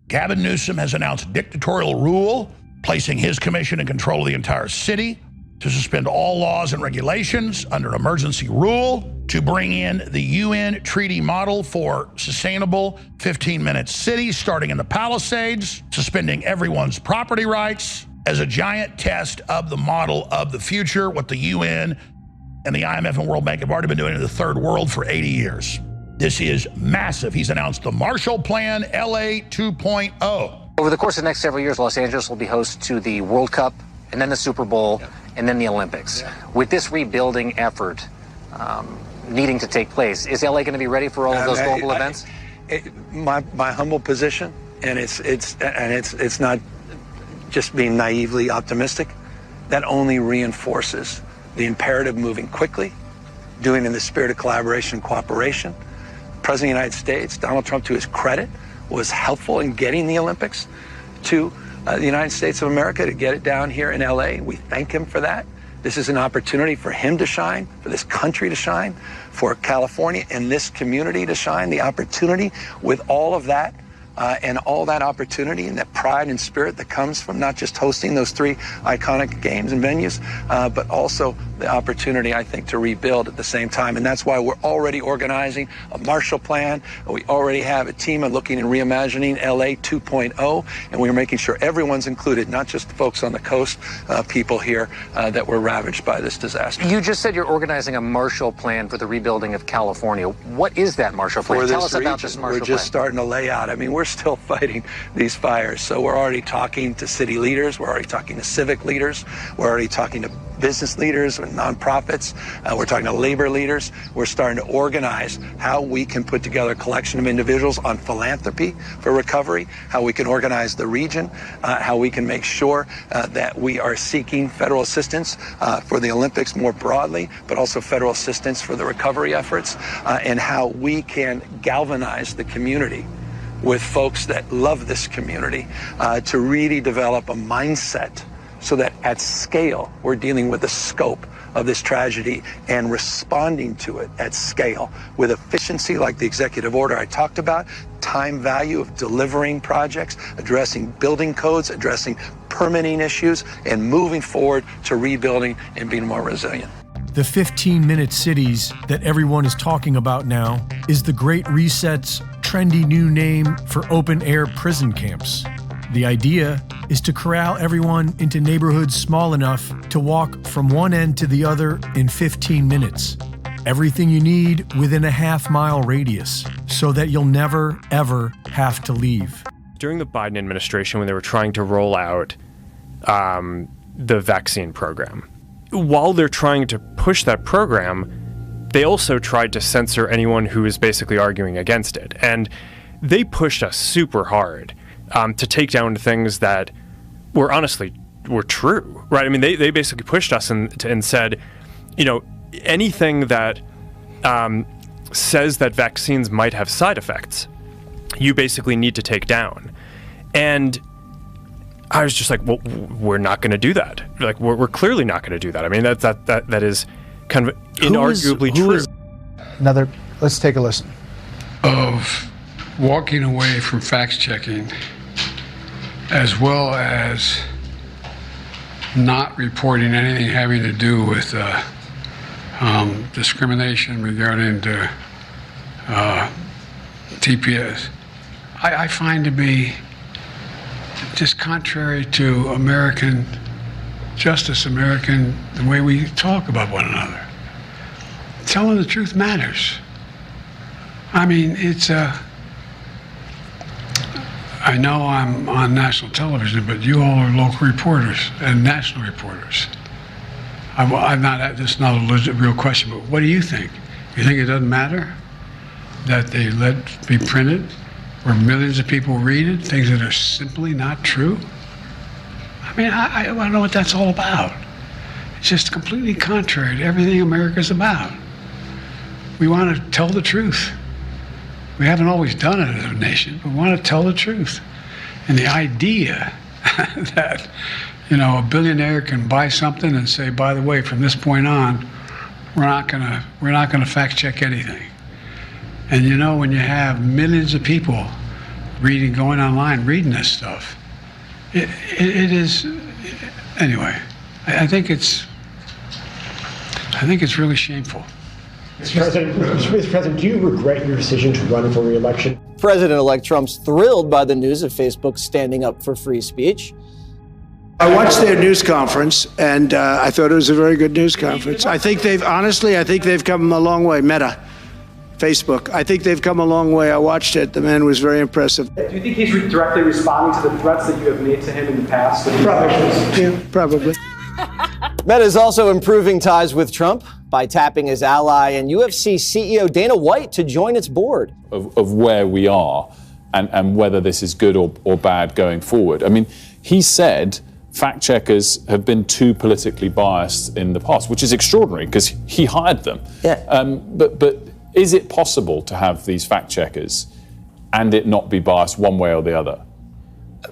Gavin Newsom has announced dictatorial rule, placing his commission in control of the entire city, to suspend all laws and regulations under emergency rule, to bring in the UN treaty model for sustainable 15-minute cities starting in the Palisades, suspending everyone's property rights as a giant test of the model of the future, what the UN and the IMF and World Bank have already been doing in the third world for 80 years. This is massive. He's announced the Marshall Plan LA 2.0. Over the course of the next several years, Los Angeles will be host to the World Cup and then the Super Bowl and then the Olympics. With this rebuilding effort needing to take place, is LA going to be ready for all of those global events? My humble position, and it's not just being naively optimistic, that only reinforces the imperative moving quickly, doing it in the spirit of collaboration and cooperation. The President of the United States, Donald Trump, to his credit, was helpful in getting the Olympics to the United States of America, to get it down here in LA. We thank him for that. This is an opportunity for him to shine, for this country to shine, for California and this community to shine. The opportunity with all of that and all that opportunity and that pride and spirit that comes from not just hosting those three iconic games and venues, but also the opportunity, I think, to rebuild at the same time. And that's why we're already organizing a Marshall Plan. We already have a team of looking and reimagining LA 2.0, and we're making sure everyone's included, not just the folks on the coast, people here that were ravaged by this disaster. You just said you're organizing a Marshall Plan for the rebuilding of California. What is that Marshall Plan? Tell us about this Marshall Plan. We're just starting to lay out. I mean, we're still fighting these fires. So we're already talking to city leaders. We're already talking to civic leaders. We're already talking to business leaders and nonprofits. We're talking to labor leaders. We're starting to organize how we can put together a collection of individuals on philanthropy for recovery, how we can organize the region, how we can make sure that we are seeking federal assistance for the Olympics more broadly, but also federal assistance for the recovery efforts, and how we can galvanize the community with folks that love this community to really develop a mindset so that at scale we're dealing with the scope of this tragedy and responding to it at scale with efficiency, like the executive order I talked about, time value of delivering projects, addressing building codes, addressing permitting issues, and moving forward to rebuilding and being more resilient. The 15-minute cities that everyone is talking about now is the Great Reset's trendy new name for open-air prison camps. The idea is to corral everyone into neighborhoods small enough to walk from one end to the other in 15 minutes. Everything you need within a half-mile radius, so that you'll never, ever have to leave. During the Biden administration, when they were trying to roll out the vaccine program, while they're trying to push that program, they also tried to censor anyone who was basically arguing against it. And they pushed us super hard to take down things that were honestly true, right? I mean, they basically pushed us and said, you know, anything that says that vaccines might have side effects, you basically need to take down. And I was just like, well, we're not going to do that. Like, we're clearly not going to do that. I mean, that is kind of inarguably true. Let's take a listen. Of walking away from fact checking, as well as not reporting anything having to do with discrimination regarding the TPS, I find to be just contrary to American justice, the way we talk about one another. Telling the truth matters. I mean, I know I'm on national television, but you all are local reporters and national reporters. I'm not, this is not a legit real question, but what do you think? You think it doesn't matter that they let be printed, where millions of people read it, things that are simply not true? I mean, I don't know what that's all about. It's just completely contrary to everything America's about. We want to tell the truth. We haven't always done it as a nation, but we want to tell the truth. And the idea that, you know, a billionaire can buy something and say, by the way, from this point on, we're not gonna fact check anything. And you know, when you have millions of people going online, reading this stuff. It is, anyway, I think it's really shameful. Mr. President, do you regret your decision to run for re-election? President-elect Trump's thrilled by the news of Facebook standing up for free speech. I watched their news conference, and I thought it was a very good news conference. I think they've come a long way. Meta, Facebook, I think they've come a long way. I watched it. The man was very impressive. Do you think he's directly responding to the threats that you have made to him in the past? Probably. Yeah, probably. Meta is also improving ties with Trump by tapping his ally and UFC CEO Dana White to join its board. Of where we are and whether this is good or bad going forward. I mean, he said fact checkers have been too politically biased in the past, which is extraordinary because he hired them. Yeah. But is it possible to have these fact checkers and it not be biased one way or the other?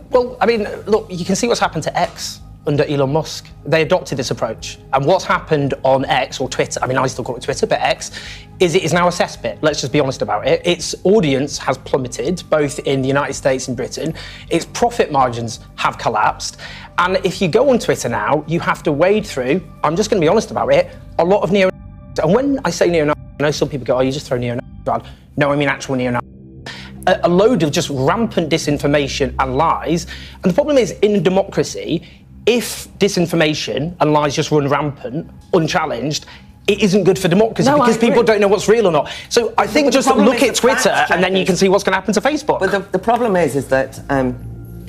Well, I mean, look, you can see what's happened to X under Elon Musk. They adopted this approach. And what's happened on X or Twitter, I mean, I still call it Twitter, but X, is it is now a cesspit. Let's just be honest about it. Its audience has plummeted, both in the United States and Britain. Its profit margins have collapsed. And if you go on Twitter now, you have to wade through, I'm just going to be honest about it, a lot of neo-Nazis. And when I say neo-Nazis, I know some people go, oh, you just throw neo-Nazis around. No, I mean actual neo-Nazis. A load of just rampant disinformation and lies. And the problem is, in a democracy, if disinformation and lies just run rampant, unchallenged, it isn't good for democracy because people don't know what's real or not. So I think just look at Twitter and then you can see what's going to happen to Facebook. But the problem is that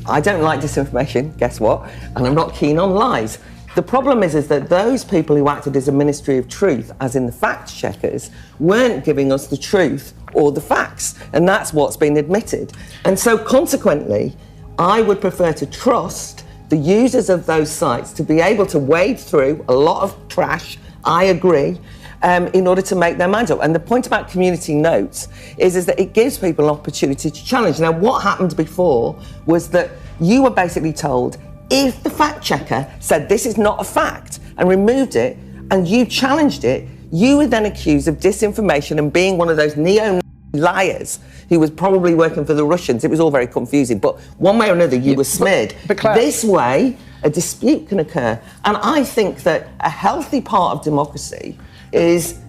I don't like disinformation, guess what? And I'm not keen on lies. The problem is that those people who acted as a ministry of truth, as in the fact checkers, weren't giving us the truth or the facts. And that's what's been admitted. And so consequently, I would prefer to trust the users of those sites to be able to wade through a lot of trash, I agree, in order to make their minds up. And the point about community notes is that it gives people an opportunity to challenge. Now, what happened before was that you were basically told, if the fact checker said this is not a fact and removed it, and you challenged it, you were then accused of disinformation and being one of those neo-liars who was probably working for the Russians. It was all very confusing, but one way or another, you were smeared. But Claire, this way, a dispute can occur. And I think that a healthy part of democracy is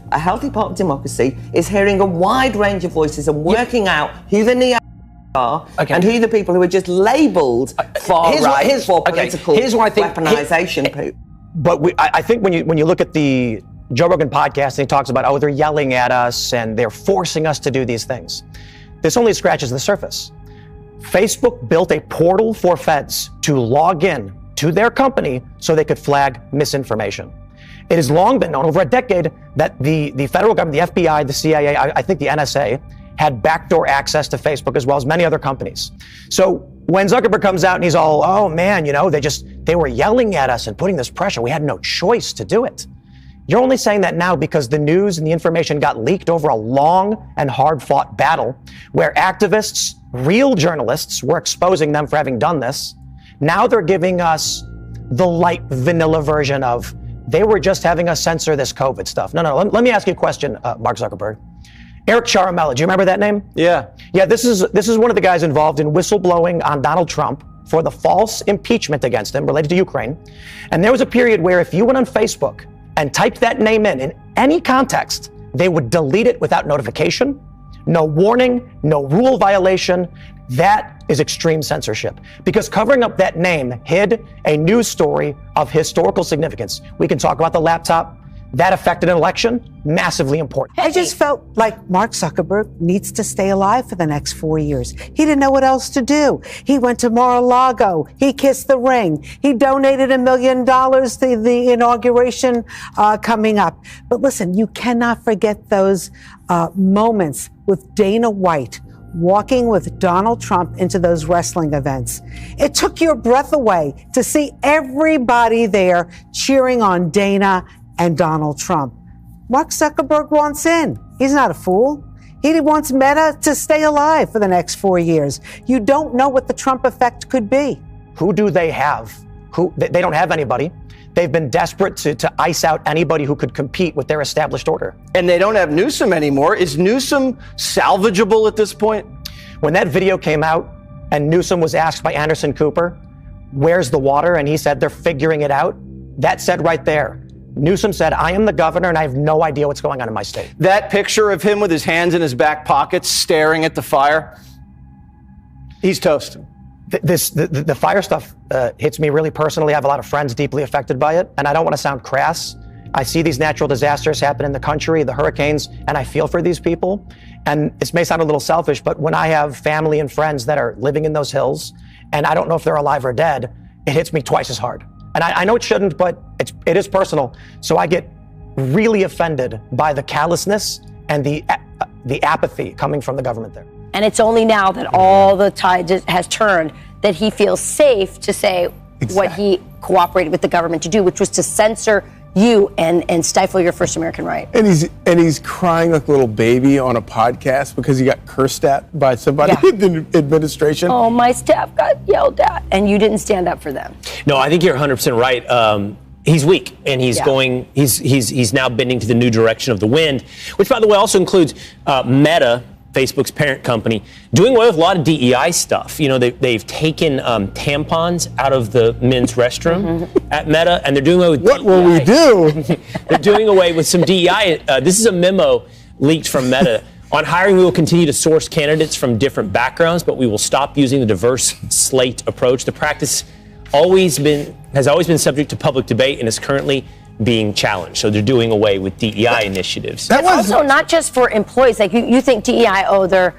hearing a wide range of voices and working out who the neo are and who the people who are just labelled far-right for political weaponization. But I think when you look at the Joe Rogan podcast, and he talks about, oh, they're yelling at us and they're forcing us to do these things. This only scratches the surface. Facebook built a portal for feds to log in to their company so they could flag misinformation. It has long been known, over a decade, that the federal government, the FBI, the CIA, I think the NSA, had backdoor access to Facebook as well as many other companies. So when Zuckerberg comes out and he's all, oh man, they were yelling at us and putting this pressure, we had no choice to do it. You're only saying that now because the news and the information got leaked over a long and hard-fought battle where activists, real journalists, were exposing them for having done this. Now they're giving us the light vanilla version of, they were just having us censor this COVID stuff. No, let me ask you a question, Mark Zuckerberg. Eric Charamella, do you remember that name? Yeah. Yeah, this is one of the guys involved in whistleblowing on Donald Trump for the false impeachment against him related to Ukraine. And there was a period where if you went on Facebook and typed that name in any context, they would delete it without notification, no warning, no rule violation. That is extreme censorship, because covering up that name hid a news story of historical significance. We can talk about the laptop. That affected an election, massively important. I just felt like Mark Zuckerberg needs to stay alive for the next 4 years. He didn't know what else to do. He went to Mar-a-Lago. He kissed the ring. He donated $1 million to the inauguration coming up. But listen, you cannot forget those moments with Dana White walking with Donald Trump into those wrestling events. It took your breath away to see everybody there cheering on Dana and Donald Trump. Mark Zuckerberg wants in. He's not a fool. He wants Meta to stay alive for the next 4 years. You don't know what the Trump effect could be. Who do they have? They don't have anybody. They've been desperate to ice out anybody who could compete with their established order. And they don't have Newsom anymore. Is Newsom salvageable at this point? When that video came out, and Newsom was asked by Anderson Cooper, where's the water? And he said, they're figuring it out. That said right there, Newsom said, I am the governor and I have no idea what's going on in my state. That picture of him with his hands in his back pockets staring at the fire, he's toast. The fire stuff hits me really personally. I have a lot of friends deeply affected by it, and I don't want to sound crass. I see these natural disasters happen in the country, the hurricanes, and I feel for these people. And this may sound a little selfish, but when I have family and friends that are living in those hills, and I don't know if they're alive or dead, it hits me twice as hard. And I know it shouldn't, but it is personal. So I get really offended by the callousness and the apathy coming from the government there. And it's only now that all the tide has turned that he feels safe to say what he cooperated with the government to do, which was to censor you and stifle your First American right. And he's crying like a little baby on a podcast because he got cursed at by somebody in the administration. Oh, my staff got yelled at, and you didn't stand up for them. No, I think you're 100% right. He's weak, and he's going. He's now bending to the new direction of the wind, which, by the way, also includes Meta, Facebook's parent company, doing away with a lot of DEI stuff. You know, they've taken tampons out of the men's restroom at Meta, and they're doing away with what will we do? They're doing away with some DEI. This is a memo leaked from Meta. On hiring, we will continue to source candidates from different backgrounds, but we will stop using the diverse slate approach. The practice has always been subject to public debate and is currently being challenged. So they're doing away with DEI initiatives. But also not just for employees. Like you think DEI, they're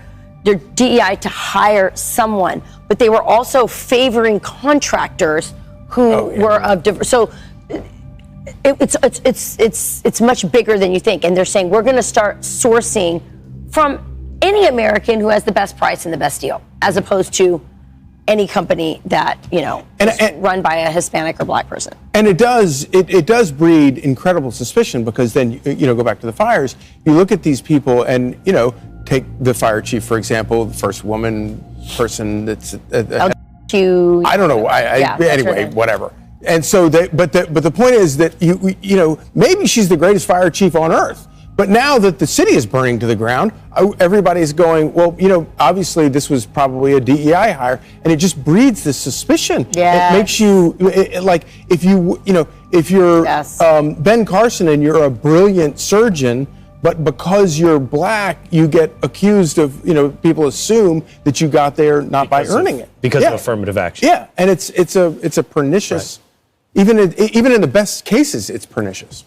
DEI to hire someone, but they were also favoring contractors who were of diverse. So it's much bigger than you think. And they're saying we're going to start sourcing from any American who has the best price and the best deal, as opposed to any company that, is run by a Hispanic or black person. And it does breed incredible suspicion, because then, go back to the fires, you look at these people and, take the fire chief, for example, the first woman person that's, I don't know, anyway, whatever. And so, but the point is that, maybe she's the greatest fire chief on earth. But now that the city is burning to the ground, everybody's going, well, obviously this was probably a DEI hire, and it just breeds this suspicion. Yes. It makes you like if you're Ben Carson and you're a brilliant surgeon, but because you're black, you get accused of, people assume that you got there not by earning it because of affirmative action. Yeah, and it's a pernicious. Even in the best cases, it's pernicious.